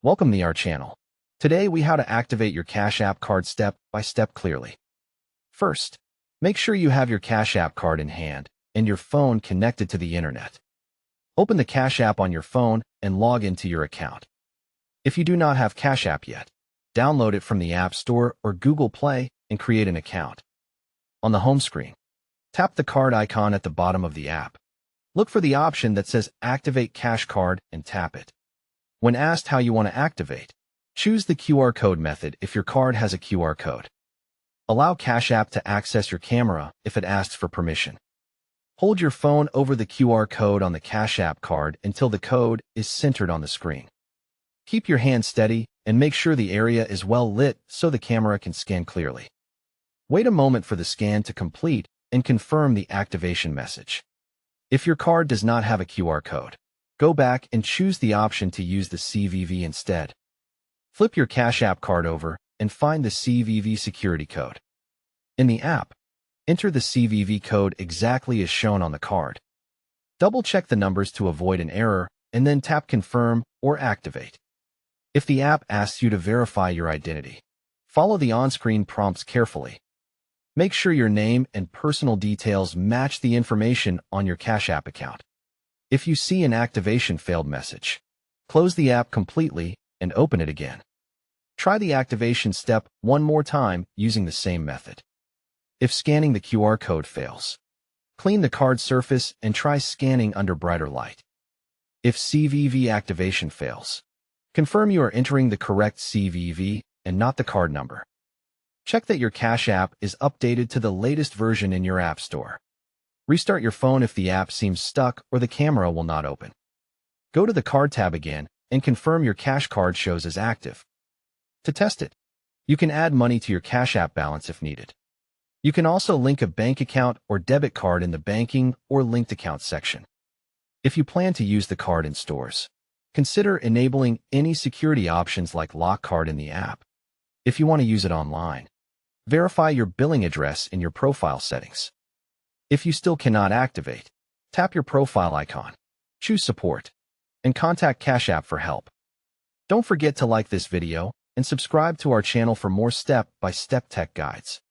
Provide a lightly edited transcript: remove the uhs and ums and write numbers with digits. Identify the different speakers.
Speaker 1: Welcome to our channel. Today we how to activate your Cash App card step by step clearly. First, make sure you have your Cash App card in hand and your phone connected to the internet. Open the Cash App on your phone and log into your account. If you do not have Cash App yet, download it from the App Store or Google Play and create an account. On the home screen, tap the card icon at the bottom of the app. Look for the option that says Activate Cash Card and tap it. When asked how you want to activate, choose the QR code method if your card has a QR code. Allow Cash App to access your camera if it asks for permission. Hold your phone over the QR code on the Cash App card until the code is centered on the screen. Keep your hand steady and make sure the area is well lit so the camera can scan clearly. Wait a moment for the scan to complete and confirm the activation message. If your card does not have a QR code, go back and choose the option to use the CVV instead. Flip your Cash App card over and find the CVV security code. In the app, enter the CVV code exactly as shown on the card. Double-check the numbers to avoid an error and then tap Confirm or Activate. If the app asks you to verify your identity, follow the on-screen prompts carefully. Make sure your name and personal details match the information on your Cash App account. If you see an activation failed message, close the app completely and open it again. Try the activation step one more time using the same method. If scanning the QR code fails, clean the card surface and try scanning under brighter light. If CVV activation fails, confirm you are entering the correct CVV and not the card number. Check that your Cash App is updated to the latest version in your App Store. Restart your phone if the app seems stuck or the camera will not open. Go to the Card tab again and confirm your Cash Card shows as active. To test it, you can add money to your Cash App balance if needed. You can also link a bank account or debit card in the Banking or Linked Accounts section. If you plan to use the card in stores, consider enabling any security options like Lock Card in the app. If you want to use it online, verify your billing address in your profile settings. If you still cannot activate, tap your profile icon, choose Support, and contact Cash App for help. Don't forget to like this video and subscribe to our channel for more step-by-step tech guides.